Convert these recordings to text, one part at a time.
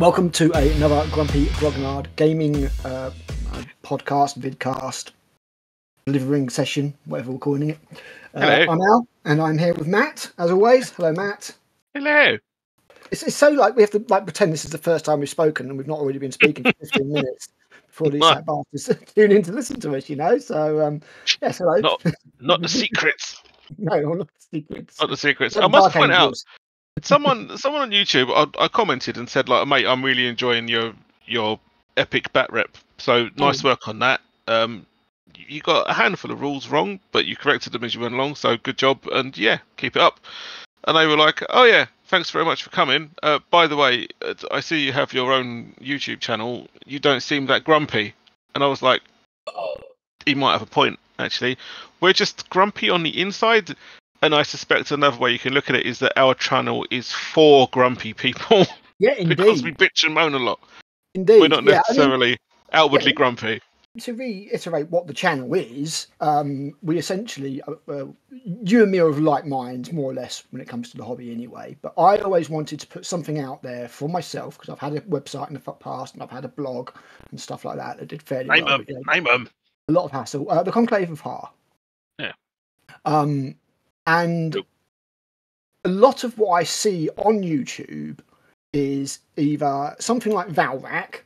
Welcome to another Grumpy Grognard Gaming podcast, vidcast, delivering session, whatever we're calling it. Hello. I'm Al, and I'm here with Matt, as always. Hello, Matt. Hello. It's so like we have to pretend this is the first time we've spoken, and we've not already been speaking for 15 minutes before these bastards tune in to listen to us, you know. So yes, hello. Not the secrets. No, not the secrets. Not the secrets. I must point out, someone on YouTube, I commented and said, like, mate, I'm really enjoying your epic bat rep. So nice work on that. You got a handful of rules wrong, but you corrected them as you went along. So good job, and yeah, keep it up. And they were like, oh yeah, thanks very much for coming. By the way, I see you have your own YouTube channel. You don't seem that grumpy. And I was like, oh, he might have a point, actually. We're just grumpy on the inside. And I suspect another way you can look at it is that our channel is for grumpy people. Yeah, indeed. Because we bitch and moan a lot. Indeed. We're not necessarily outwardly grumpy. To reiterate what the channel is, we essentially, you and me are of like minds, more or less, when it comes to the hobby anyway. But I always wanted to put something out there for myself, because I've had a website in the past, and I've had a blog and stuff like that did fairly well. Name them. A lot of hassle. The Conclave of Ha. Yeah. And a lot of what I see on YouTube is either something like Valrak,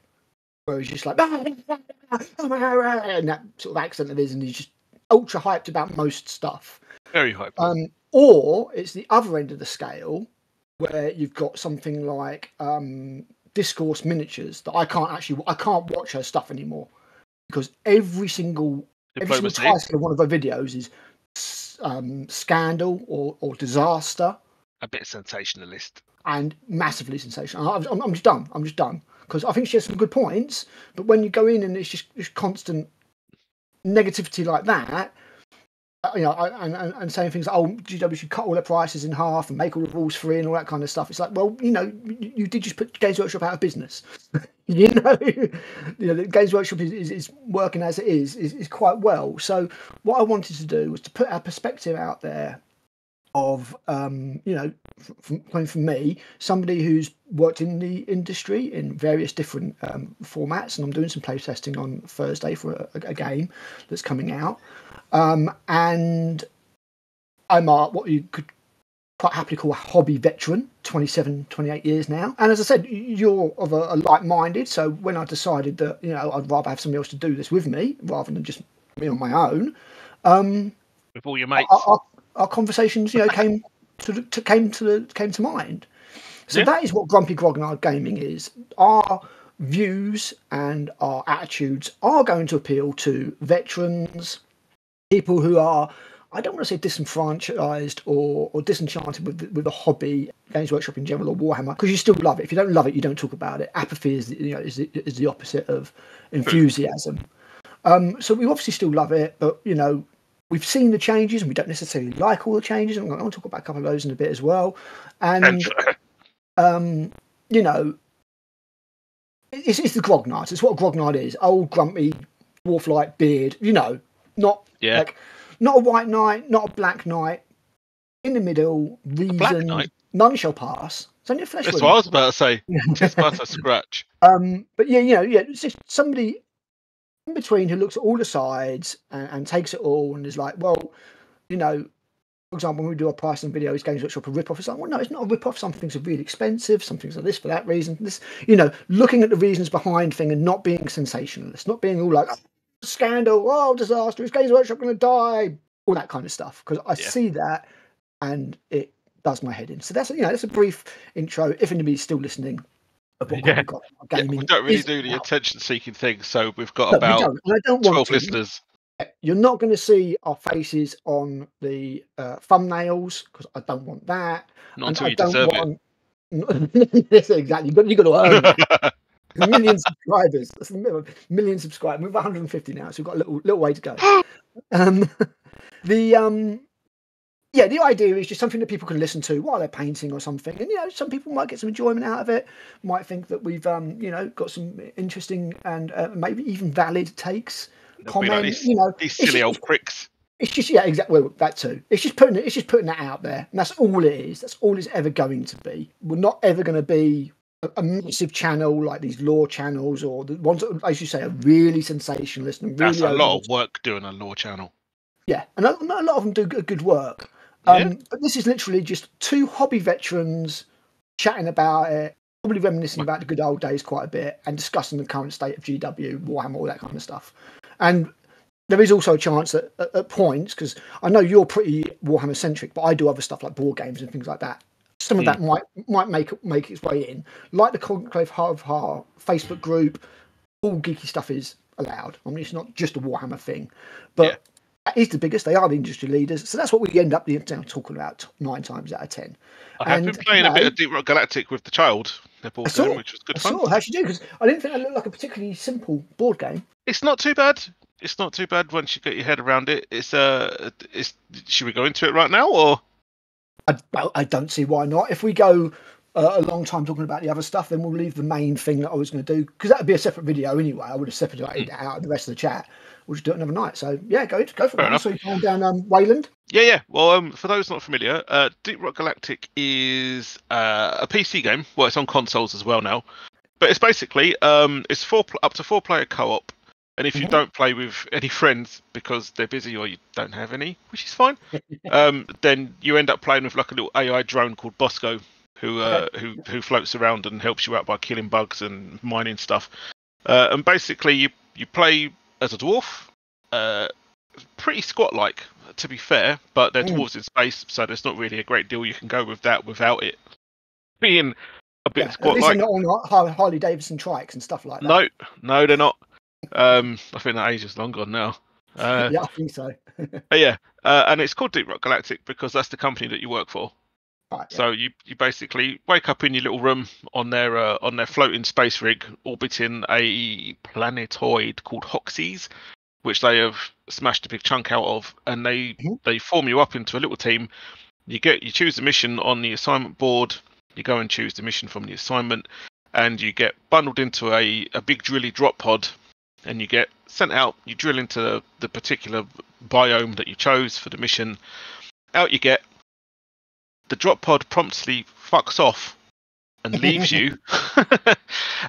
where he's just like, and that sort of accent of his, and he's just ultra hyped about most stuff. Very hyped. Or it's the other end of the scale, where you've got something like Discourse Miniatures that I can't watch her stuff anymore, because every single title of one of her videos is scandal or disaster. A bit sensationalist. And massively sensational. I'm just done. Because I think she has some good points, but when you go in and it's just constant negativity like that, you know, and saying things like, oh, GW should cut all their prices in half and make all the rules free and all that kind of stuff. It's like, well, you know, you did just put Games Workshop out of business. you know, the Games Workshop is working as it is quite well. So what I wanted to do was to put our perspective out there of, you know, from me, somebody who's worked in the industry in various different formats, and I'm doing some play testing on Thursday for a game that's coming out. And I'm what you could quite happily call a hobby veteran, 27, 28 years now. And as I said, you're of a like-minded, so when I decided that, you know, I'd rather have somebody else to do this with me rather than just me on my own, with all your mates, our conversations, you know, came to mind. So that is what Grumpy Grognard Gaming is. Our views and our attitudes are going to appeal to veterans, people who are, I don't want to say disenfranchised or disenchanted with the hobby, Games Workshop in general, or Warhammer, because you still love it. If you don't love it, you don't talk about it. Apathy is the opposite of enthusiasm. So we obviously still love it, but, you know, we've seen the changes and we don't necessarily like all the changes. And I'm going to talk about a couple of those in a bit as well. And, you know, it's the Grognards. It's what a Grognard is. Old, grumpy, dwarf-like beard, you know, not a white knight, not a black knight. In the middle, reason, none shall pass. It's only a flesh wound. That's what I was about to say. Just but a scratch. But yeah, you know, it's just somebody in between who looks at all the sides and takes it all and is like, well, you know, for example, when we do our pricing videos, Games Workshop a rip-off, it's like, well, no, it's not a rip-off. Some things are really expensive, some things are this for that reason. This, you know, looking at the reasons behind thing and not being sensationalist, not being all like, oh, scandal, oh, disaster, is Games Workshop going to die? All that kind of stuff. Because I see that and it does my head in. So that's, you know, that's a brief intro, if anybody's still listening, of what we've got gaming. We don't really do the attention-seeking thing, so we've got about 12 listeners. You're not going to see our faces on the thumbnails, because I don't want that. Not until you deserve it. Yes, exactly. You've got to earn that. A million subscribers. That's a million subscribers. We've 150 now, so we've got a little way to go. The idea is just something that people can listen to while they're painting or something. And, you know, some people might get some enjoyment out of it, might think that we've, you know, got some interesting and maybe even valid takes, comments, you know. These silly old pricks. It's just, yeah, exactly. Well, that too. It's just putting that out there. And that's all it is. That's all it's ever going to be. We're not ever going to be a massive channel like these lore channels, or the ones that, as you say, are really sensationalist and really That's a over lot the of work doing a lore channel. Yeah, and a lot of them do good work. Yeah. But this is literally just two hobby veterans chatting about it, probably reminiscing about the good old days quite a bit, and discussing the current state of GW, Warhammer, all that kind of stuff. And there is also a chance that at points, because I know you're pretty Warhammer centric, but I do other stuff like board games and things like that. Some of that might make its way in, like the Conclave Heart of Heart Facebook group. All geeky stuff is allowed. I mean, it's not just a Warhammer thing, but that is the biggest. They are the industry leaders, so that's what we end up talking about 9 times out of 10. I have been playing a bit of Deep Rock Galactic with the child, their board game, which was good fun. How'd you do? Because I didn't think that looked like a particularly simple board game. It's not too bad. It's not too bad once you get your head around it. It's should we go into it right now, or? I don't see why not. If we go a long time talking about the other stuff, then we'll leave the main thing that I was going to do, because that would be a separate video anyway. I would have separated it out of the rest of the chat. We'll just do it another night. So yeah, go for it. So you can down Wayland. Yeah. Well, for those not familiar, Deep Rock Galactic is a PC game. Well, it's on consoles as well now, but it's basically it's up to 4-player co-op. And if you don't play with any friends because they're busy or you don't have any, which is fine, then you end up playing with like a little AI drone called Bosco, who floats around and helps you out by killing bugs and mining stuff. And basically, you play as a dwarf, pretty squat-like, to be fair, but they're dwarves in space, so there's not really a great deal you can go with that without it being a bit squat-like. They're not on Harley Davidson trikes and stuff like that. No, they're not. I think that age is long gone now. Yeah, I think so. And it's called Deep Rock Galactic because that's the company that you work for. Right, So you basically wake up in your little room on their floating space rig, orbiting a planetoid called Hoxes, which they have smashed a big chunk out of, and they form you up into a little team. You choose the mission on the assignment board. You go and choose the mission from the assignment, and you get bundled into a big drilly drop pod. And you get sent out, you drill into the particular biome that you chose for the mission. Out you get. The drop pod promptly fucks off and leaves you.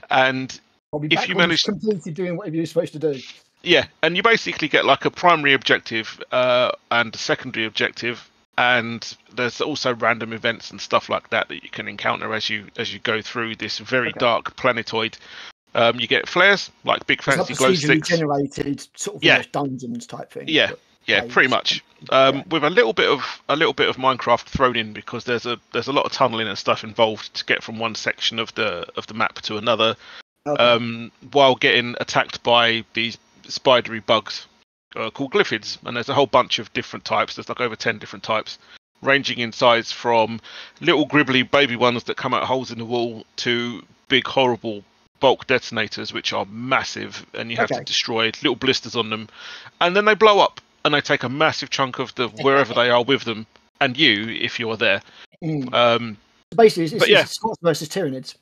And if you manage completely doing whatever you're supposed to do. Yeah, and you basically get like a primary objective and a secondary objective. And there's also random events and stuff like that you can encounter as you go through this very dark planetoid. You get flares, like big fancy glow sticks. Generated sort of dungeons type thing. Yeah, pretty much. With a little bit of Minecraft thrown in, because there's a lot of tunneling and stuff involved to get from one section of the map to another, while getting attacked by these spidery bugs called glyphids. And there's a whole bunch of different types. There's like over 10 different types, ranging in size from little gribbly baby ones that come out holes in the wall to big horrible bulk detonators, which are massive, and you have to destroy little blisters on them, and then they blow up and they take a massive chunk of the wherever they are with them, and you, if you're there. Basically, it's Scots versus Tyranids.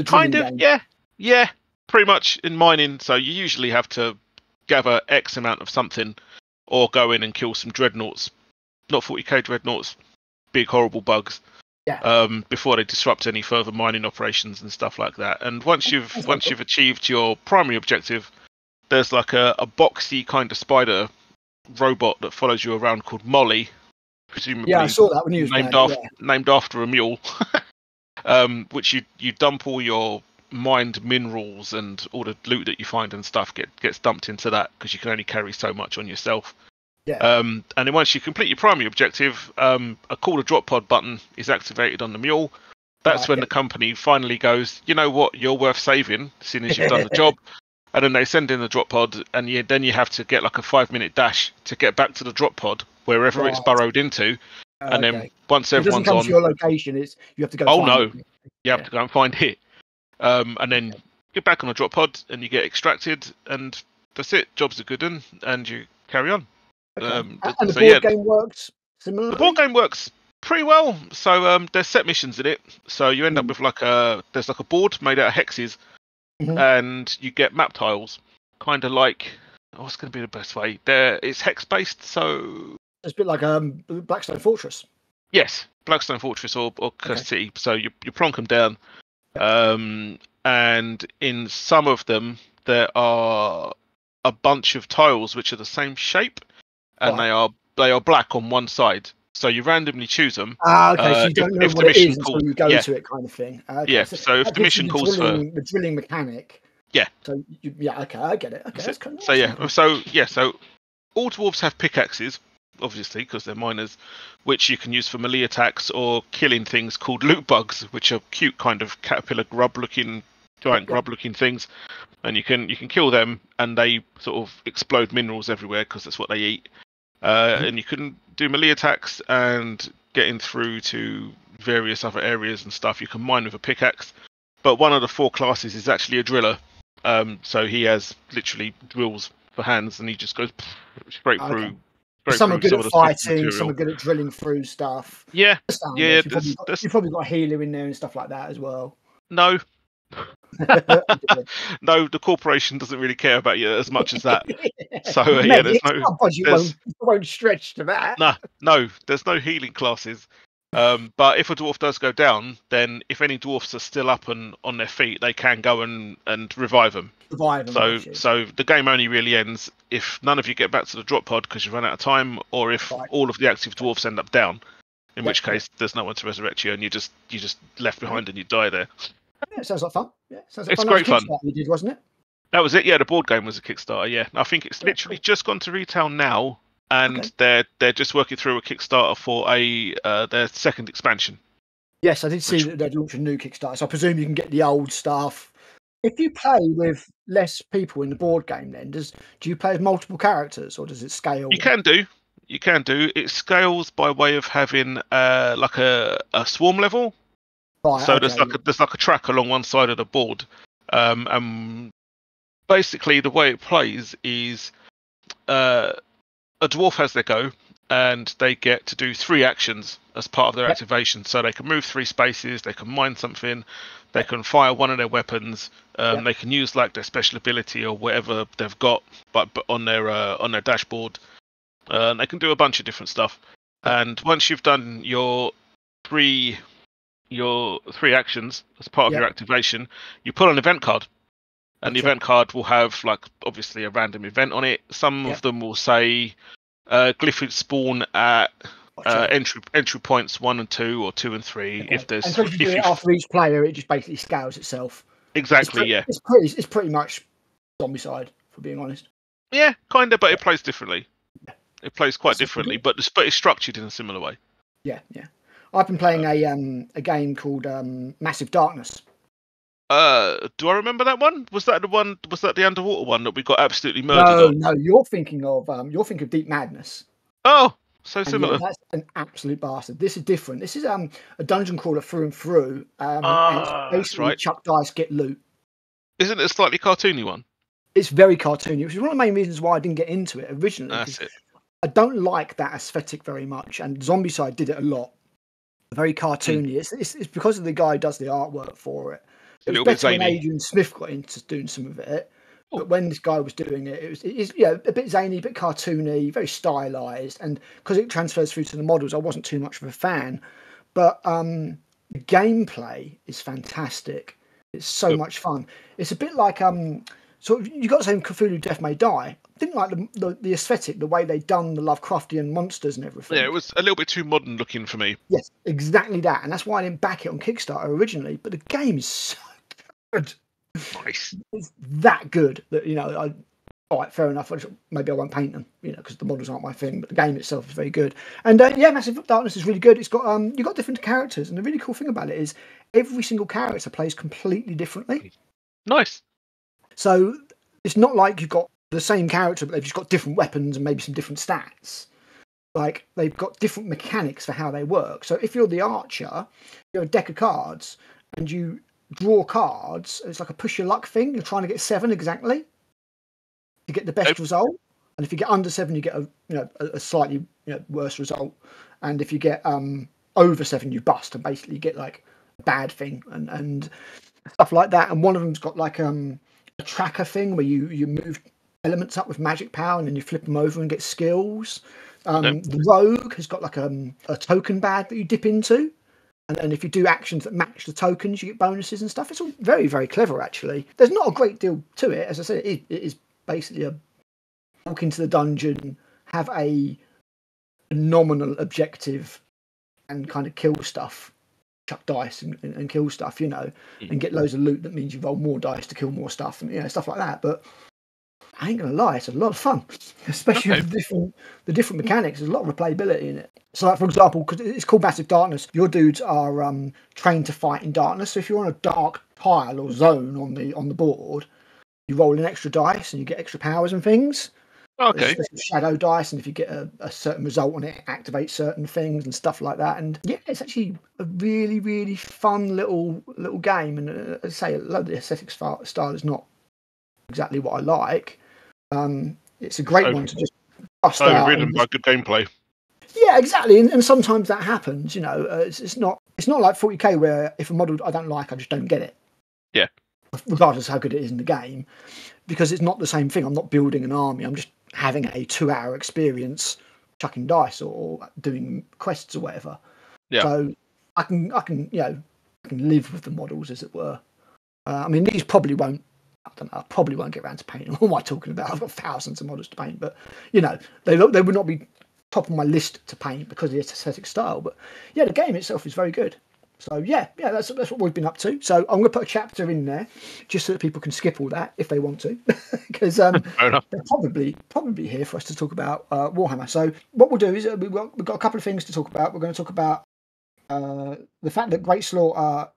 Kind of, yeah, pretty much in mining. So you usually have to gather X amount of something, or go in and kill some dreadnoughts, not 40k dreadnoughts, big horrible bugs. Before they disrupt any further mining operations and stuff like that. And once you've achieved your primary objective, there's like a boxy kind of spider robot that follows you around called Molly, presumably I saw that when you was named after a mule. Which you dump all your mined minerals and all the loot that you find and stuff gets dumped into that, because you can only carry so much on yourself. And then once you complete your primary objective, a call to drop pod button is activated on the mule. That's when the company finally goes, you know what, you're worth saving, seeing as you've done the job. And then they send in the drop pod, and then you have to get like a 5-minute dash to get back to the drop pod, wherever it's burrowed into. And then once everyone's on, to your location, you have to go. You have to go and find it. And then get back on the drop pod, and you get extracted, and that's it. Job's a good one, and you carry on. And the board game works similarly? The board game works pretty well. So there's set missions in it. So you end up with there's like a board made out of hexes, and you get map tiles. Kind of like, what's going to be the best way? It's hex based, so it's a bit like Blackstone Fortress. Yes, Blackstone Fortress or Cursed City. So you plonk them down, And in some of them, there are a bunch of tiles which are the same shape, and they are black on one side. So you randomly choose them. Okay, so you don't know if what the it mission is until calls, you go to it, kind of thing. Okay, yeah. so So if that the gives you mission calls for the drilling mechanic. Yeah. So okay, I get it. Okay, that's kind of so all dwarves have pickaxes, obviously, because they're miners, which you can use for melee attacks or killing things called loot bugs, which are cute kind of caterpillar giant grub-looking things, and you can kill them, and they sort of explode minerals everywhere because that's what they eat. And you can do melee attacks and getting through to various other areas and stuff. You can mine with a pickaxe, but one of the 4 classes is actually a driller. So he has literally drills for hands, and he just goes straight through. Some are good at fighting, material. some are good at drilling through stuff. Yeah, yeah. You've probably got healer in there and stuff like that as well. No. No, the corporation doesn't really care about you as much as that. So there's no budget won't stretch to that. No, there's no healing classes. But if a dwarf does go down, then if any dwarfs are still up and on their feet, they can go and revive them. So the game only really ends if none of you get back to the drop pod because you run out of time, or if all of the active dwarfs end up down. In which case, there's no one to resurrect you, and you just left behind and you die there. Yeah, it sounds like fun. Yeah, sounds like it's great fun. You did, wasn't it? That was it. Yeah, the board game was a Kickstarter. Yeah, I think it's literally just gone to retail now, and they're just working through a Kickstarter for their second expansion. Yes, I did see that they'd launched a new Kickstarter, so I presume you can get the old stuff. If you play with less people in the board game, then do you play with multiple characters, or does it scale? You can do. It scales by way of having like a swarm level. Right, so there's like a track along one side of the board, and basically the way it plays is a dwarf has their go, and they get to do 3 actions as part of their activation. So they can move 3 spaces, they can mine something, they can fire one of their weapons, they can use like their special ability or whatever they've got, but on their dashboard. They can do a bunch of different stuff. And once you've done your 3 actions as part of your activation, you pull an event card, and the event card will have like obviously a random event on it. Some of them will say glyphids spawn at entry points 1 and 2 or 2 and 3. If there's and so if you do it after each player, it just basically scales itself. Exactly. It's pretty much Zombicide, for being honest. Yeah, kind of, but it plays differently. It plays quite differently, but it's structured in a similar way. Yeah. I've been playing a game called Massive Darkness. Do I remember that one? Was that the underwater one that we got absolutely murdered? No, you're thinking of Deep Madness. Oh, so similar. That's an absolute bastard. This is different. This is a dungeon crawler through and through. And it's basically right. chuck dice, get loot. Isn't it a slightly cartoony one? It's very cartoony, which is one of the main reasons why I didn't get into it originally. That's it. I don't like that aesthetic very much, and Zombicide did it a lot. Very cartoony. It's because of the guy who does the artwork for it. It was better when Adrian Smith got into doing some of it. But when this guy was doing it, it was a bit zany, a bit cartoony, very stylized. And because it transfers through to the models, I wasn't too much of a fan. But the gameplay is fantastic. It's so much fun. It's a bit like you got the same Cthulhu Death May Die. I didn't like the aesthetic, the way they'd done the Lovecraftian monsters and everything. Yeah, it was a little bit too modern looking for me. Yes, exactly that. And that's why I didn't back it on Kickstarter originally. But the game is so good. Nice. It's that good that, all right, fair enough. Maybe I won't paint them, because the models aren't my thing. But the game itself is very good. And Massive Darkness is really good. It's got you've got different characters. And the really cool thing about it is every single character plays completely differently. Nice. So it's not like you've got the same character, but they've just got different weapons and maybe some different stats. Like, they've got different mechanics for how they work. So if you're the archer, you have a deck of cards and you draw cards. It's like a push your luck thing. You're trying to get 7 exactly to get the best result. And if you get under 7, you get a slightly worse result. And if you get over 7, you bust and basically get like a bad thing and stuff like that. And one of them's got like a tracker thing where you move elements up with magic power and then you flip them over and get skills. The rogue has got like a token bag that you dip into, And if you do actions that match the tokens, you get bonuses and stuff. It's all very, very clever, actually. There's not a great deal to it. As I said, it is basically a walk into the dungeon, have a nominal objective, and kind of kill stuff, chuck dice and kill stuff, and get loads of loot. That means you roll more dice to kill more stuff, and stuff like that. But I ain't gonna lie, it's a lot of fun, especially with the different mechanics. There's a lot of replayability in it. So, like, for example, because it's called Massive Darkness, your dudes are trained to fight in darkness. So if you're on a dark tile or zone on the board, you roll an extra dice and you get extra powers and things. Okay. There's shadow dice, and if you get a certain result on it, it activates certain things and stuff like that. And yeah, it's actually a really, really fun little game. And as I say, a lot of the aesthetic style is not exactly what I like. It's a great one to just bust out. Ridden by good gameplay. Yeah, exactly. And sometimes that happens. It's not like 40k where if a model I don't like, I just don't get it. Yeah. Regardless of how good it is in the game, because it's not the same thing. I'm not building an army. I'm just having a 2-hour experience chucking dice or doing quests or whatever. Yeah. So I can live with the models, as it were. I mean, these probably won't. I don't know. I probably won't get around to painting. What am I talking about? I've got thousands of models to paint, but they would not be top of my list to paint because of the aesthetic style. But yeah, the game itself is very good. So yeah, that's what we've been up to. So I'm going to put a chapter in there just so that people can skip all that if they want to, because they're probably here for us to talk about Warhammer. So what we'll do is we've got a couple of things to talk about. We're going to talk about the fact that Great Slaughter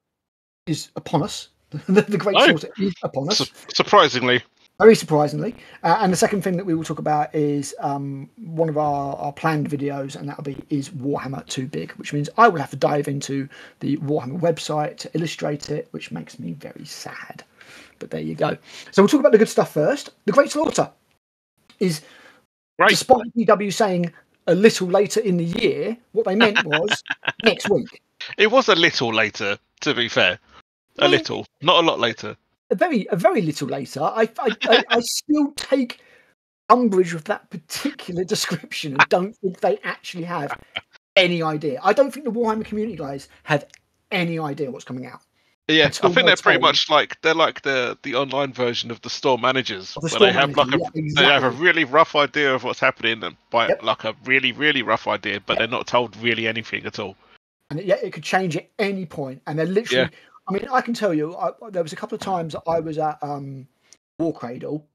is upon us. The Great Slaughter is upon us. Surprisingly. Very surprisingly. And the second thing that we will talk about is one of our planned videos, and that'll be is Warhammer Too Big, which means I will have to dive into the Warhammer website to illustrate it, which makes me very sad. But there you go. So we'll talk about the good stuff first. The Great Slaughter is, despite DW saying a little later in the year, what they meant was next week. It was a little later, to be fair. A little, not a lot later. A very little later. I still take umbrage with that particular description and don't think they actually have any idea. I don't think the Warhammer community guys have any idea what's coming out. Yeah, I think they're pretty much like the online version of the store managers, where they have they have a really rough idea of what's happening, and like a really, really rough idea, but they're not told really anything at all. And it could change at any point, and they're literally. Yeah. I mean, I can tell you, there was a couple of times that I was at War Cradle,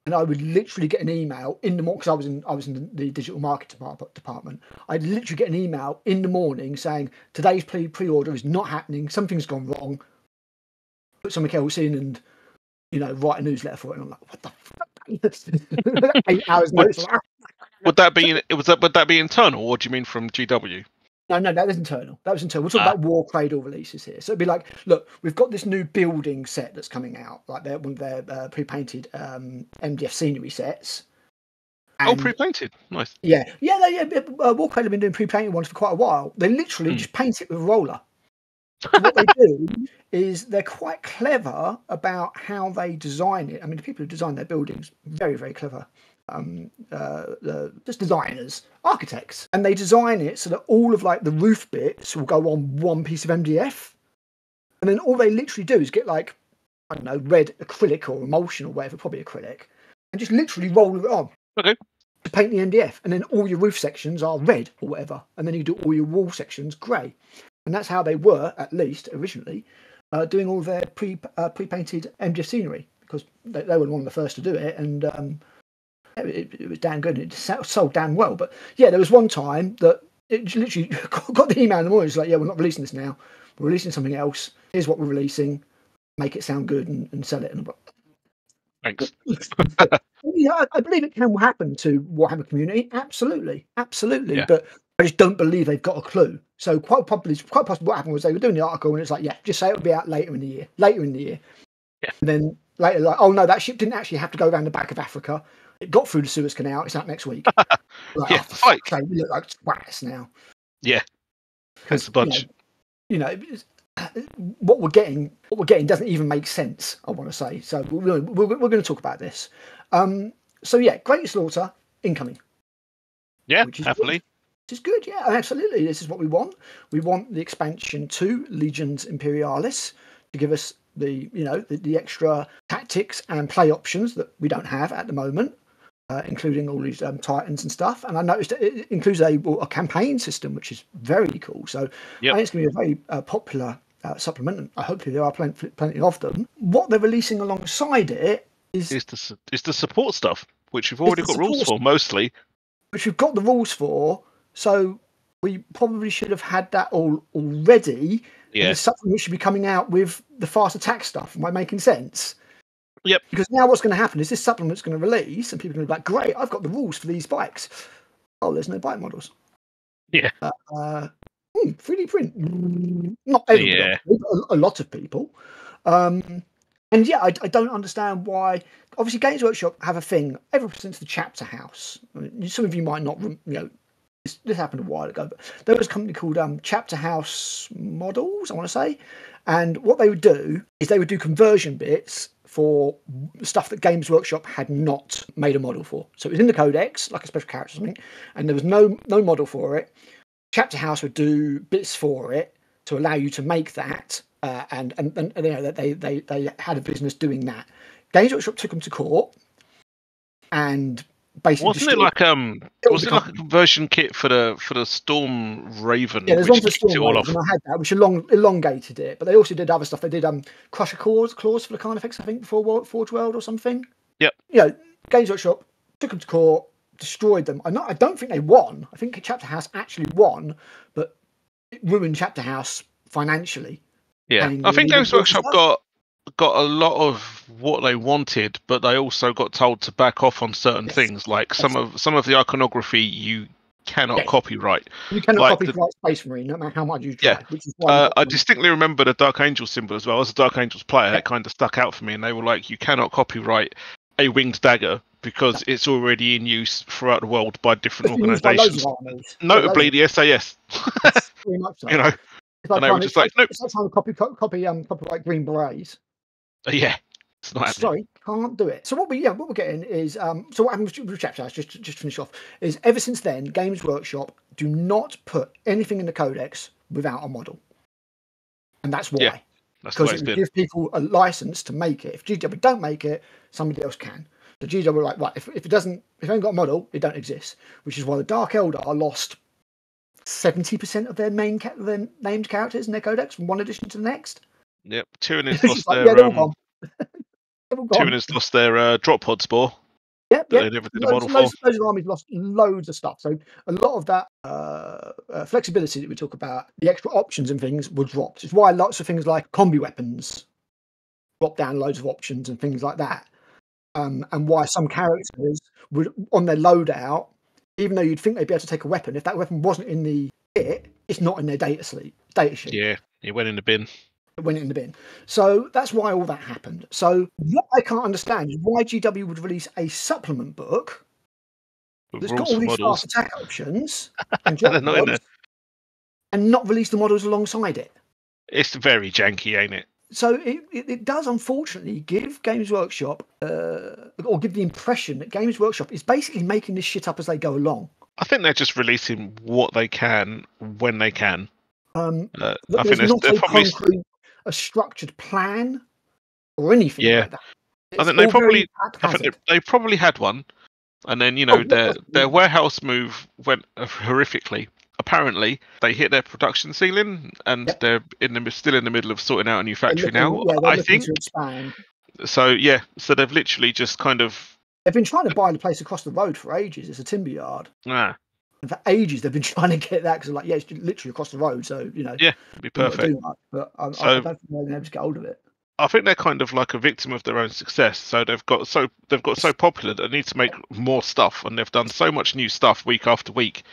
and I would literally get an email in the morning, because I was in the digital market department. I'd literally get an email in the morning saying today's pre-order is not happening, something's gone wrong. Put something else in, and write a newsletter for it. And I'm like, what the fuck? 8 hours notice. Would that be internal, or do you mean from GW? No, that was internal. We're talking about War Cradle releases here. So it'd be like, look, we've got this new building set that's coming out, like one of their pre-painted MDF scenery sets. And, pre-painted, nice. Yeah. War Cradle have been doing pre-painted ones for quite a while. They literally just paint it with a roller. What they do is they're quite clever about how they design it. I mean, the people who design their buildings, very, very clever. Just designers, architects, and they design it so that all of like the roof bits will go on one piece of MDF, and then all they literally do is get like, I don't know, red acrylic or emulsion or whatever, probably acrylic, and just literally roll it on to paint the MDF, and then all your roof sections are red or whatever, and then you do all your wall sections grey, and that's how they were, at least originally, doing all their pre-painted MDF scenery, because they were one of the first to do it, and it was damn good. It sold damn well. But yeah, there was one time that it literally got the email in the morning. It's like, yeah, we're not releasing this now. We're releasing something else. Here's what we're releasing. Make it sound good and sell it. And thanks. I believe it can happen to Warhammer community. Absolutely. Yeah. But I just don't believe they've got a clue. So quite possibly what happened was they were doing the article and it's like, yeah, just say it'll be out later in the year. Yeah. And then later, like, oh no, that ship didn't actually have to go around the back of Africa. It got through the Suez Canal. It's out next week. Like, yeah, we look like twats now. Yeah, that's a bunch. What we're getting doesn't even make sense. I want to say. So we're going to talk about this. So yeah, Great Slaughter incoming. Yeah, happily. Which is good, yeah, absolutely. This is what we want. We want the expansion to Legions Imperialis to give us the extra tactics and play options that we don't have at the moment, including all these Titans and stuff. And I noticed it includes a campaign system, which is very cool. So I think it's going to be a very popular supplement, and hopefully there are plenty of them. What they're releasing alongside it is the support stuff, which we've already got rules for, mostly. Which we've got the rules for, so we probably should have had that all already. Yeah. And the supplement should be coming out with the fast attack stuff. Am I making sense? Yep. Because now what's going to happen is this supplement's going to release, and people are going to be like, "Great, I've got the rules for these bikes." Oh, there's no bike models. Yeah. 3D print. Not everybody, but a lot of people. And yeah, I don't understand why. Obviously, Games Workshop have a thing ever since the Chapter House. I mean, some of you might not, this happened a while ago, but there was a company called Chapter House Models, I want to say. And what they would do is they would do conversion bits for stuff that Games Workshop had not made a model for. So it was in the codex, like a special character or something, and there was no model for it. Chapter House would do bits for it to allow you to make that. And they had a business doing that. Games Workshop took them to court, and basically wasn't it like a conversion kit for the Storm Raven? Yeah, there's one for Storm Raven, and I had that, which elongated it. But they also did other stuff. They did Crusher claws for the Carnifex, I think, before Forge World or something. Yep. Games Workshop took them to court, destroyed them. I don't think they won. I think Chapter House actually won, but it ruined Chapter House financially. Yeah, I think Games Workshop got a lot of what they wanted, but they also got told to back off on certain things, like some of the iconography you cannot copyright. You cannot copyright Space Marine, no matter how much you try. Yeah, which is why I distinctly remember the Dark Angel symbol as well. As a Dark Angels player, it kind of stuck out for me, and they were like, "You cannot copyright a winged dagger because it's already in use throughout the world by different organisations, notably the SAS." Pretty much so. And they were just like, nope. It's like trying to copyright Green Berets. Yeah, it's not happening. Sorry, can't do it. So what we're getting is so what happened with Chapter House, just to finish off, is ever since then, Games Workshop do not put anything in the codex without a model, and that's why. Yeah, because it would give people a license to make it. If GW don't make it, somebody else can. The GW were like, right, if it ain't got a model, it don't exist. Which is why the Dark Eldar lost 70% of their named characters in their codex from one edition to the next. Yep, Tyrannus lost their lost their drop pod spore. Yep. They never did a model for. Those armies lost loads of stuff. So a lot of that flexibility that we talk about, the extra options and things, were dropped. It's why lots of things like combi weapons drop down loads of options and things like that. And why some characters would, on their loadout, even though you'd think they'd be able to take a weapon, if that weapon wasn't in the kit, it's not in their data sheet. Yeah, it went in the bin. So that's why all that happened. So what I can't understand is why GW would release a supplement book that's got all these fast attack options and not release the models alongside it. It's very janky, ain't it? So it does unfortunately give Games Workshop or give the impression that Games Workshop is basically making this shit up as they go along. I think they're just releasing what they can when they can. I think there's not a structured plan or anything like that. I think they probably had one, and then their warehouse move went horrifically. Apparently, they hit their production ceiling, and they're still in the middle of sorting out a new factory now. I think. So they've literally just kind of. They've been trying to buy the place across the road for ages. It's a timber yard. Ah. And for ages, they've been trying to get that because, it's literally across the road. So it'd be perfect. But I don't think they're going to be able to get hold of it. I think they're kind of like a victim of their own success. So they've got so popular that they need to make more stuff, and they've done so much new stuff week after week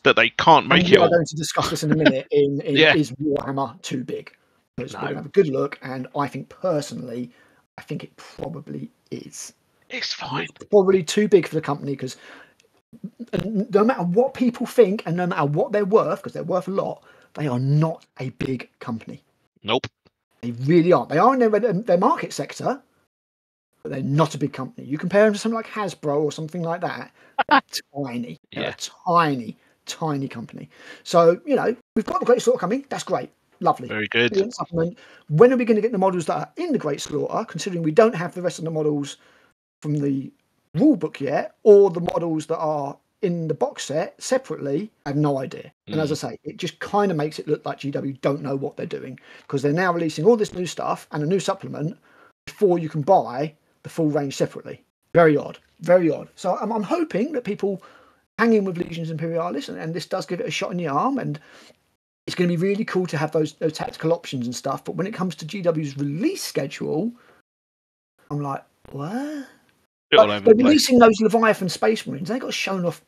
that they can't make it all. We're going to discuss this in a minute. Is Warhammer too big? We're going to have a good look, and I think personally, it probably is. It's fine. It's probably too big for the company because no matter what people think and no matter what they're worth, because they're worth a lot, they are not a big company. Nope. They really aren't. They are in their market sector, but they're not a big company. You compare them to something like Hasbro or something like that, they're tiny. They're a tiny tiny company. So, you know, we've got the Great Slaughter coming. That's great. Lovely. Very good. Brilliant supplement. When are we going to get the models that are in the Great Slaughter, considering we don't have the rest of the models from the rule book yet, or the models that are in the box set separately? I have no idea. And as I say, it just kind of makes it look like GW don't know what they're doing, because they're now releasing all this new stuff and a new supplement before you can buy the full range separately. Very odd. Very odd. So I'm hoping that people hang in with Legions Imperialis, and this does give it a shot in the arm, and it's going to be really cool to have those tactical options and stuff. But when it comes to GW's release schedule, I'm like, what? They're releasing those Leviathan Space Marines. They got shown off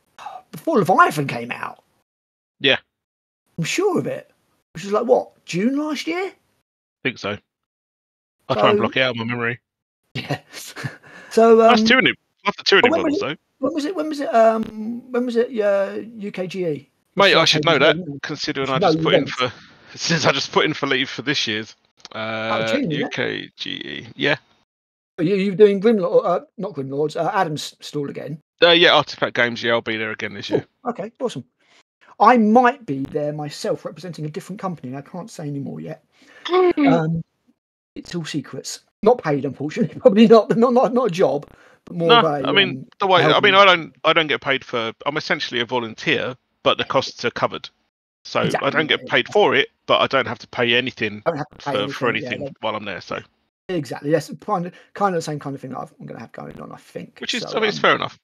before Leviathan came out. Yeah. I'm sure of it. Which is like, what, June last year? I think so. I'll try and block it out of my memory. Yeah. So that's tyranny. That's the tyranny models, though. When was it? UKGE. Mate, I should know that, considering I just put in for leave for this year's UKGE. Yeah. Are you doing Grimlord? Not Grimlords. Adam's stall again. Yeah, Artifact Games. Yeah, I'll be there again this year. Oh, okay, awesome. I might be there myself, representing a different company. I can't say any more yet. It's all secrets. Not paid, unfortunately. Probably not a job, but more. No, I mean the way. I mean, I don't get paid for. I'm essentially a volunteer, but the costs are covered. So exactly. I don't get paid for it, but I don't have to pay anything for anything while I'm there. So exactly, yes, kind of the same kind of thing that I'm going to have going on, I think. Which is, I mean, it's fair enough.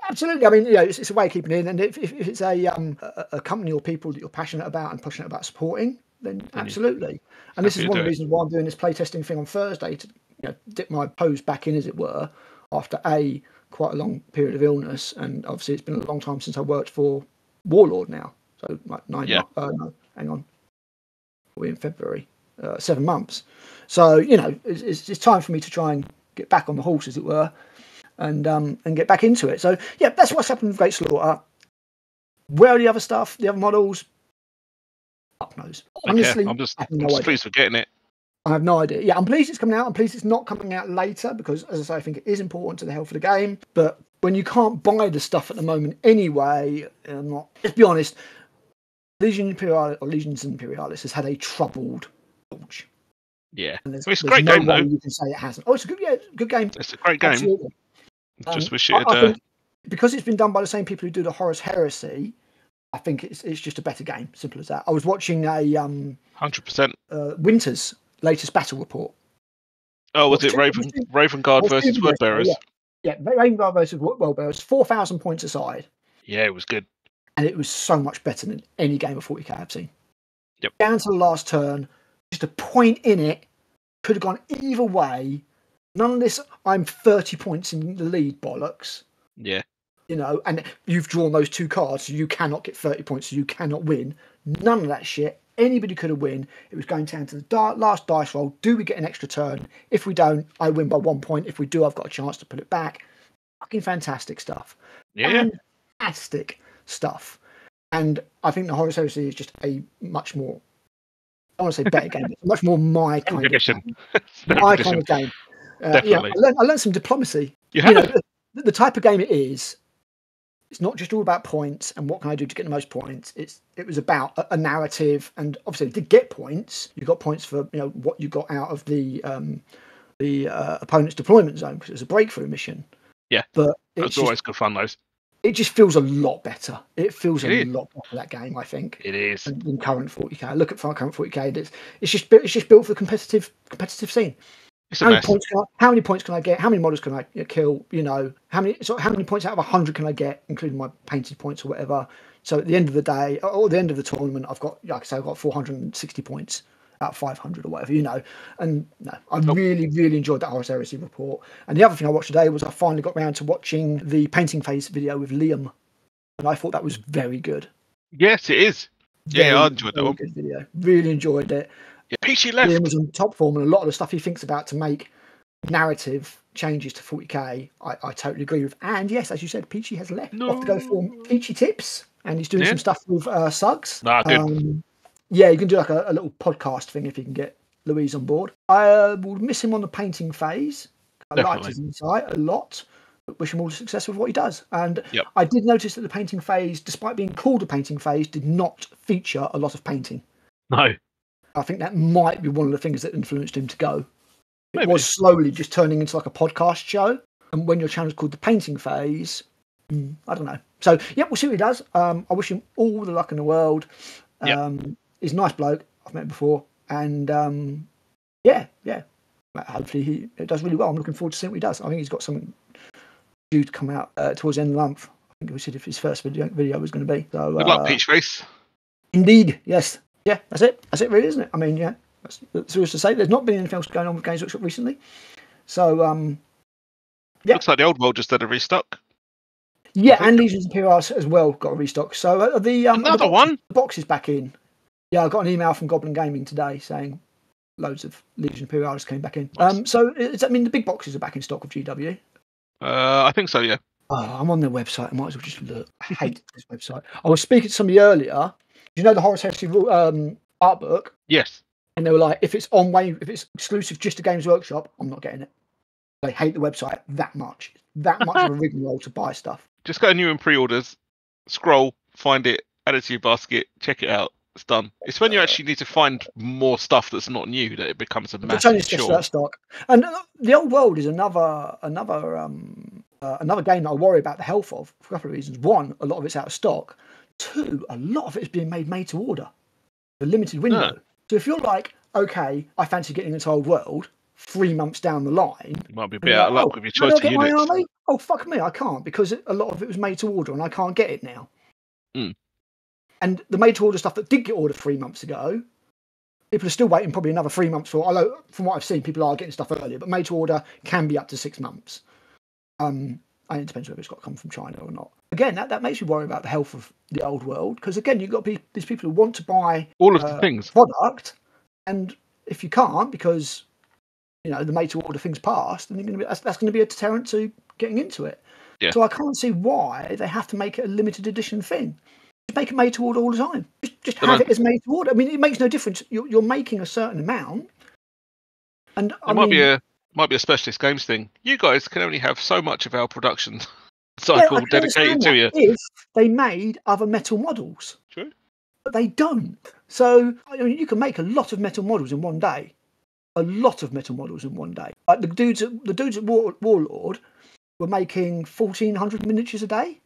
Absolutely. I mean, you know, it's a way of keeping in, and if it's a company or people that you're passionate about and passionate about supporting, then absolutely. And this is one of the reasons why I'm doing this playtesting thing on Thursday, to dip my toes back in, as it were, after quite a long period of illness, and obviously it's been a long time since I worked for Warlord now. So like 9 months. No, hang on. We're in February. 7 months. So, you know, it's time for me to try and get back on the horse, as it were, and get back into it. So, yeah, that's what's happened with Great Slaughter. Where are the other stuff, the other models? Up knows. Honestly, I'm just pleased for getting it. I have no idea. Yeah, I'm pleased it's coming out. I'm pleased it's not coming out later, because, as I say, I think it is important to the health of the game. But when you can't buy the stuff at the moment anyway, let's be honest, Legions Imperialis has had a troubled launch. Yeah, it's a great game, though. You can say it hasn't. Oh, it's a good game. It's a great game. Absolutely. Just wish it had. Because it's been done by the same people who do the Horus Heresy, I think it's just a better game. Simple as that. I was watching a 100% Winter's latest battle report. Oh, was it Raven Guard versus Wordbearers? Yeah, Raven Guard versus Wordbearers. 4,000 points aside. Yeah, it was good. And it was so much better than any game of 40k I've seen. Yep. Down to the last turn, just a point in it could have gone either way. None of this, I'm 30 points in the lead bollocks. Yeah. You know, and you've drawn those 2 cards, so you cannot get 30 points, so you cannot win. None of that shit. Anybody could have win. It was going down to the last dice roll. Do we get an extra turn? If we don't, I win by 1 point. If we do, I've got a chance to put it back. Fucking fantastic stuff. Yeah. Fantastic stuff. And I think the Horus Heresy is just a much more, I want to say better game, but much more my kind of game. My kind of game. Definitely. Yeah, I learned some diplomacy. You know, the type of game it is, it's not just all about points and what can I do to get the most points. It was about a narrative, and obviously to get points, you got points for what you got out of the opponent's deployment zone, because it was a breakthrough mission. Yeah, but it's always good fun, those. It just feels a lot better. It feels a lot better, that game, I think. It is. Than current 40k. I look at current 40k. It's just built for the competitive scene. How many points can I get? How many models can I kill? How many points out of 100 can I get, including my painted points or whatever? So at the end of the day, or the end of the tournament, I've got, like I say, I've got 460 points out of 500 or whatever, And no, I really, really enjoyed that Horus Heresy report. And the other thing I watched today was I finally got around to watching the painting phase video with Liam, and I thought that was very good. Yes, it is. Yeah, I enjoyed that one. Good video. Really enjoyed it. Yeah, Peachy left. Liam was on top form, and a lot of the stuff he thinks about to make narrative changes to 40k, I totally agree with. And yes, as you said, Peachy has left. Off to go for Peachy tips, and he's doing some stuff with Suggs. Good. Yeah, you can do like a little podcast thing if you can get Louise on board. I will miss him on the painting phase. I liked his insight a lot. wish him all the success with what he does. And Yep. I did notice that the painting phase, despite being called a painting phase, did not feature a lot of painting. No. I think that might be one of the things that influenced him to go. It Maybe. was slowly just turning into like a podcast show. And when your channel's called the painting phase, I don't know. So, yeah, we'll see what he does. I wish him all the luck in the world. He's a nice bloke. I've met him before. And, yeah. Hopefully it does really well. I'm looking forward to seeing what he does. I think he's got something due to come out towards the end of the month. I think we said if his first video was going to be. So, good luck, Peachface. Indeed, yes. Yeah, that's it. That's it, really, isn't it? I mean, yeah, that's all to say. There's not been anything else going on with Games Workshop recently. So, yeah. Looks like the old world just had a restock. Yeah, and Legions Imperialis as well got a restock. So another one. The box is back in. Yeah, I got an email from Goblin Gaming today saying loads of Legions Imperialis came back in. Nice. So does that mean the big boxes are back in stock with GW? I think so. Yeah. Oh, I'm on their website. I might as well just look. I hate this website. I was speaking to somebody earlier. You know the Horus Heresy art book? Yes. And they were like, if it's exclusive just to Games Workshop, I'm not getting it. They hate the website that much. That much of a rigmarole to buy stuff. Just go new in pre-orders, scroll, find it, add it to your basket, check it out. It's done. It's when you actually need to find more stuff that's not new that it becomes a massive chore. That stock. And the old world is another game that I worry about the health of for a couple of reasons. One, a lot of it's out of stock. Two, a lot of it is being made to order. A limited window. So if you're like, okay, I fancy getting into old world 3 months down the line. You might be a bit out of luck with your choice of units. My army? Oh, fuck me, I can't because a lot of it was made to order and I can't get it now. And the made to order stuff that did get ordered 3 months ago, people are still waiting probably another 3 months for. Although from what I've seen, people are getting stuff earlier, but made to order can be up to 6 months. And it depends whether it's got to come from China or not. Again, that makes me worry about the health of the old world because again, you've got these people who want to buy all of the things product, and if you can't because the made to order thing's passed, then that's going to be a deterrent to getting into it. Yeah. So I can't see why they have to make it a limited edition thing. Just make it made to order all the time. Just have it as made to order. I mean, it makes no difference. You're making a certain amount, and it might be a specialist games thing. You guys can only have so much of our production cycle dedicated to you. If they made other metal models, true, but they don't. So you can make a lot of metal models in one day. A lot of metal models in one day. Like the dudes at Warlord were making 1,400 miniatures a day.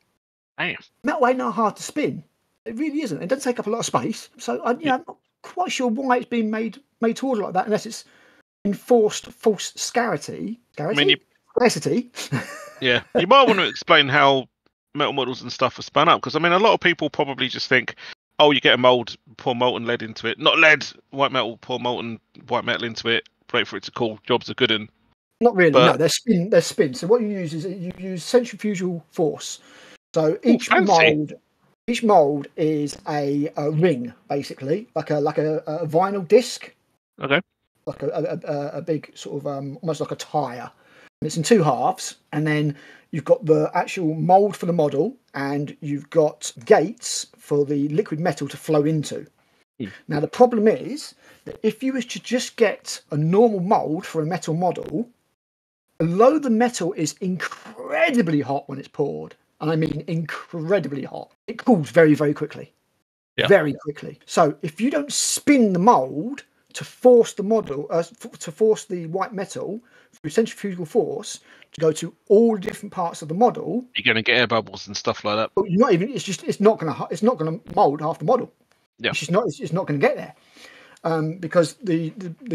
Damn. Metal ain't not hard to spin. It really isn't. It doesn't take up a lot of space. So I'm not quite sure why it's being made to order like that, unless it's enforced false scarcity. Scarcity. Yeah, you might want to explain how metal models and stuff are spun up, because I mean, a lot of people probably just think, oh, you get a mold, pour molten lead into it. Not lead, white metal, pour molten white metal into it. Wait for it to cool. Jobs are good. And not really. No, they're spin. So what you use is you use centrifugal force. So each mold is a ring, basically, like a vinyl disc. Okay. Like a big sort of almost like a tire. And it's in two halves, and then you've got the actual mold for the model, and you've got gates for the liquid metal to flow into. Now the problem is that if you was to just get a normal mold for a metal model, although the metal is incredibly hot when it's poured, and I mean incredibly hot, it cools very, very quickly. Yeah. Very quickly. So if you don't spin the mold to force the model, to force the white metal through centrifugal force to go to all different parts of the model, you're going to get air bubbles and stuff like that. But you're not even. It's not going to mold half the model. Yeah. It's not going to get there, because the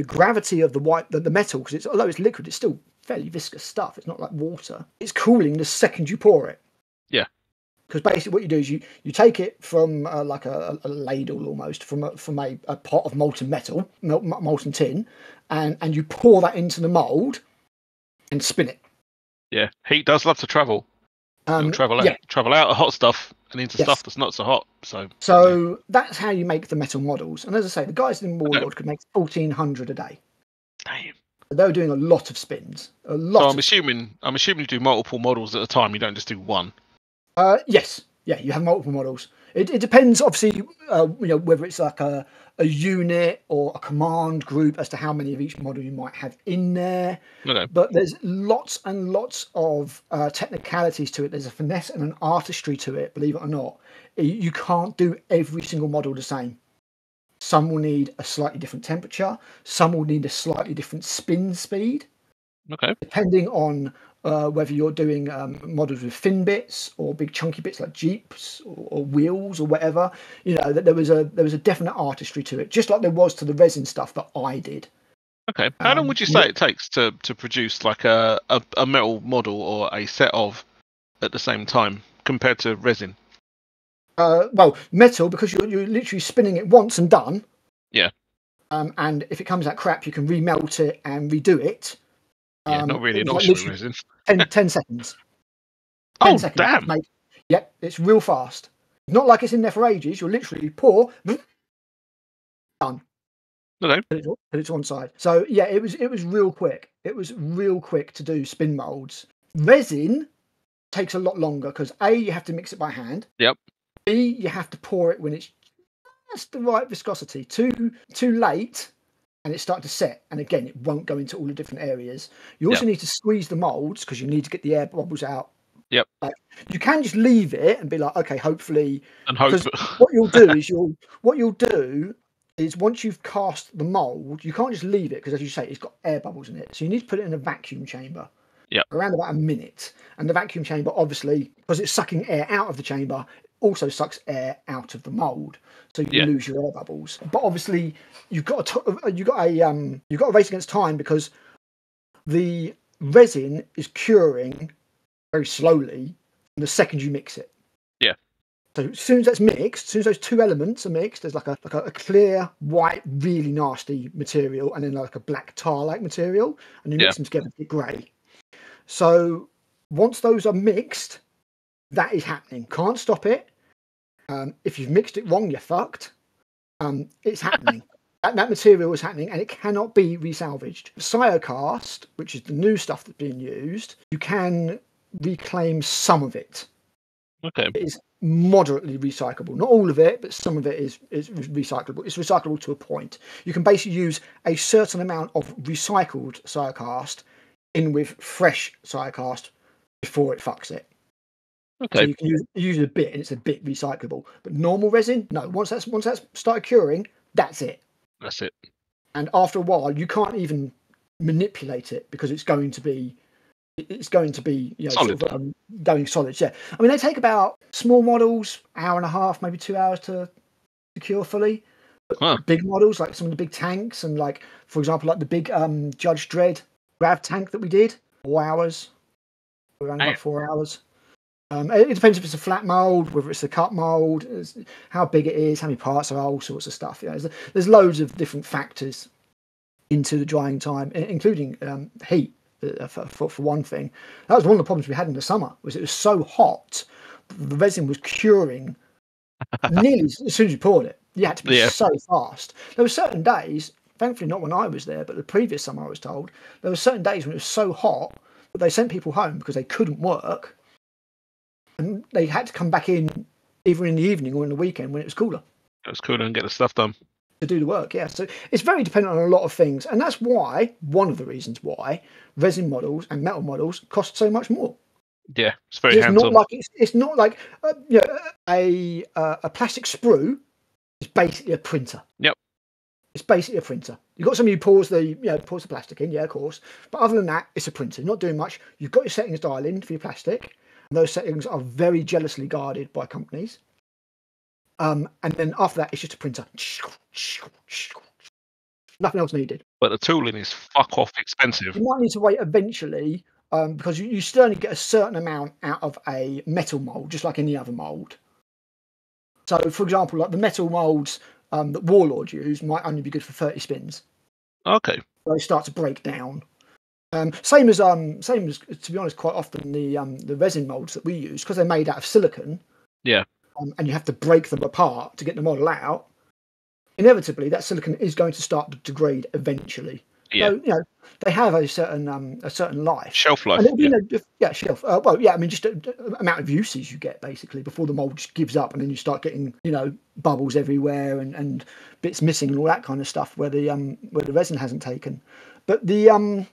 gravity of the metal, because although it's liquid, it's still fairly viscous stuff. It's not like water. It's cooling the second you pour it. Yeah. Because basically what you do is you take it from like a ladle almost, from a pot of molten metal, molten tin, and you pour that into the mould and spin it. Yeah, heat does love to travel. Travel out of hot stuff and into stuff that's not so hot. So that's how you make the metal models. And as I say, the guys in Warlord could make 1,400 a day. Damn. They were doing a lot of spins. I'm assuming you do multiple models at a time. You don't just do one. Yes. Yeah, you have multiple models. It depends, obviously, whether it's like a unit or a command group as to how many of each model you might have in there. Okay. But there's lots and lots of technicalities to it. There's a finesse and an artistry to it, believe it or not. You can't do every single model the same. Some will need a slightly different temperature. Some will need a slightly different spin speed. Okay. Depending on whether you're doing models with thin bits or big chunky bits like jeeps or wheels or whatever, that there was a definite artistry to it, just like there was to the resin stuff that I did. Okay. How long would you say it takes to produce like a metal model or a set of at the same time compared to resin? Well, metal, because you're literally spinning it once and done. Yeah. And if it comes out crap, you can remelt it and redo it. Yeah, not really an like option with resin. 10 seconds. 10 seconds. Damn. Mate. Yep, it's real fast. Not like it's in there for ages. You'll literally pour, done. Okay. Put it to one side. So yeah, it was real quick. It was real quick to do spin molds. Resin takes a lot longer because A, you have to mix it by hand. Yep. B, you have to pour it when it's just the right viscosity. Too late, and it starts to set. And again, it won't go into all the different areas. You also need to squeeze the molds because you need to get the air bubbles out. Yep. You can just leave it and be like, okay, hopefully. And hope. Because what you'll do is once you've cast the mold, you can't just leave it because, as you say, it's got air bubbles in it. So you need to put it in a vacuum chamber. Yeah. Around about a minute. And the vacuum chamber, obviously, because it's sucking air out of the chamber, also sucks air out of the mold, so you lose your air bubbles. But obviously, you've got a race against time because the resin is curing very slowly the second you mix it. Yeah. So as soon as that's mixed, as soon as those two elements are mixed, there's like a clear white, really nasty material, and then like a black tar-like material, and you mix them together to get grey. So once those are mixed, that is happening. Can't stop it. If you've mixed it wrong, you're fucked. It's happening. that material is happening, and it cannot be resalvaged. Cyocast, which is the new stuff that's being used, you can reclaim some of it. Okay. It is moderately recyclable. Not all of it, but some of it is recyclable. It's recyclable to a point. You can basically use a certain amount of recycled Cyocast in with fresh Cyocast before it fucks it. Okay. So you can use a bit, and it's a bit recyclable. But normal resin, no. Once that's started curing, that's it. That's it. And after a while, you can't even manipulate it because it's going to be solid. Sort of, going solids. Yeah. I mean, they take about small models, hour and a half, maybe 2 hours to cure fully. But big models, like some of the big tanks, and like, for example, like the big Judge Dredd grav tank that we did, 4 hours. Around about 4 hours. It depends if it's a flat mold, whether it's a cut mold, how big it is, how many parts are, all sorts of stuff. There's loads of different factors into the drying time, including heat. For one thing, that was one of the problems we had in the summer. Was it was so hot, the resin was curing nearly as soon as you poured it. You had to be so fast. There were certain days, thankfully not when I was there, but the previous summer I was told, there were certain days when it was so hot that they sent people home because they couldn't work. And they had to come back in either in the evening or in the weekend when it was cooler. It was cooler and get the stuff done. To do the work, yeah. So it's very dependent on a lot of things. And that's why, one of the reasons why, resin models and metal models cost so much more. Yeah, it's very hands-on. It's not like a plastic sprue is basically a printer. Yep. It's basically a printer. You've got somebody who pours the plastic in, yeah, of course. But other than that, it's a printer. You're not doing much. You've got your settings dialed in for your plastic. Those settings are very jealously guarded by companies. And then after that, it's just a printer. Nothing else needed. But the tooling is fuck off expensive. You might need to wait eventually because you still only get a certain amount out of a metal mold, just like any other mold. So, for example, like the metal molds that Warlord use might only be good for 30 spins. Okay. They start to break down. Same as to be honest, quite often the resin molds that we use, because they're made out of silicon. Yeah. And you have to break them apart to get the model out. Inevitably, that silicon is going to start to degrade eventually. Yeah. So, you know, they have a certain life. Shelf life. And it'll be yeah. Shelf. Well, yeah, I mean, just amount of usage you get basically before the mold just gives up, and then you start getting, you know, bubbles everywhere and bits missing and all that kind of stuff where the resin hasn't taken. But the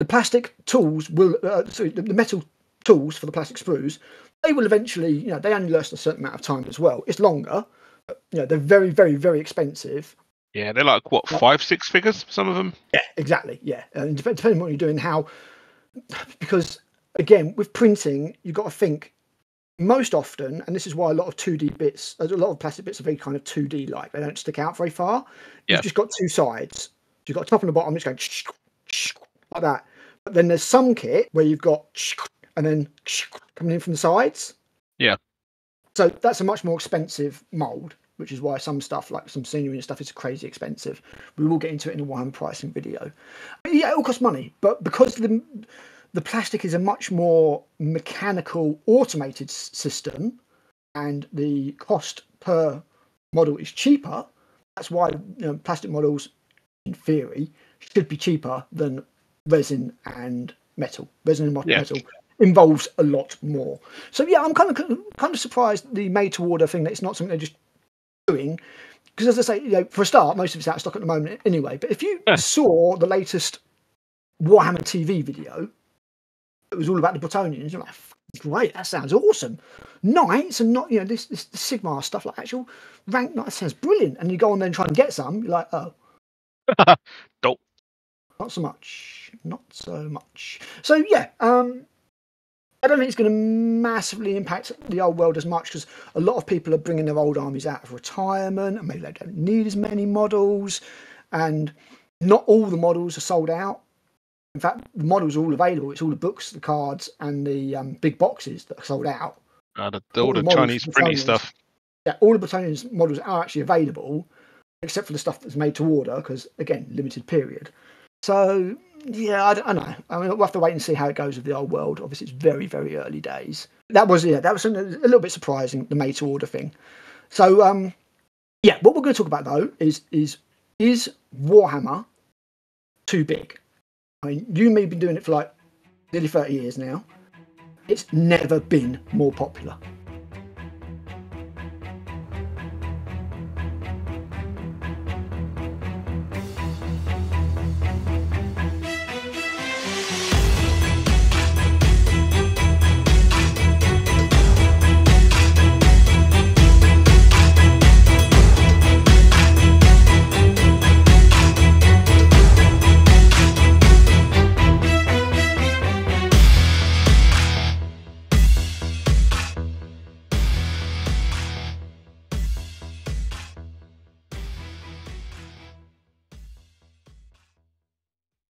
plastic tools will, the metal tools for the plastic sprues, they will eventually, you know, they only last a certain amount of time as well. It's longer, but, you know, they're very, very, very expensive. Yeah, they're like what, 5-6 figures? Some of them. Yeah, exactly. Yeah, and depending on what you're doing, because again, with printing, you've got to think most often, and this is why a lot of 2D bits, a lot of plastic bits are very kind of 2D like. They don't stick out very far. You've just got two sides. You've got top and the bottom. It's going like that. But then there's some kit where you've got and then coming in from the sides. Yeah. So that's a much more expensive mold, which is why some stuff like some scenery and stuff is crazy expensive. We will get into it in a Warhammer pricing video. But yeah, it all costs money, but because the plastic is a much more mechanical, automated system, and the cost per model is cheaper. That's why, you know, plastic models, in theory, should be cheaper than resin and metal. Resin and metal involves a lot more. So yeah, I'm kind of surprised the made-to-order thing, that it's not something they're just doing. Because as I say, you know, for a start, most of it's out of stock at the moment anyway. But if you saw the latest Warhammer TV video, it was all about the Bretonians. You're like, great, that sounds awesome. Knights and not, you know, this Sigmar stuff, like actual rank knights, sounds brilliant. And you go on there and try and get some, you're like, oh, Dope. Not so much. So yeah, I don't think it's going to massively impact the old world as much, because a lot of people are bringing their old armies out of retirement, and maybe they don't need as many models, and not all the models are sold out. In fact, the models are all available. It's all the books, the cards, and the big boxes that are sold out. All the Chinese printing stuff. Yeah, all the Bretonians models are actually available, except for the stuff that's made to order, because, again, limited period. So, yeah, I don't know. I mean, we'll have to wait and see how it goes with the old world. Obviously, it's very, very early days. That was a little bit surprising, the made to order thing. So, yeah, what we're going to talk about, though, is Warhammer too big? I mean, you and me have been doing it for like nearly 30 years now. It's never been more popular.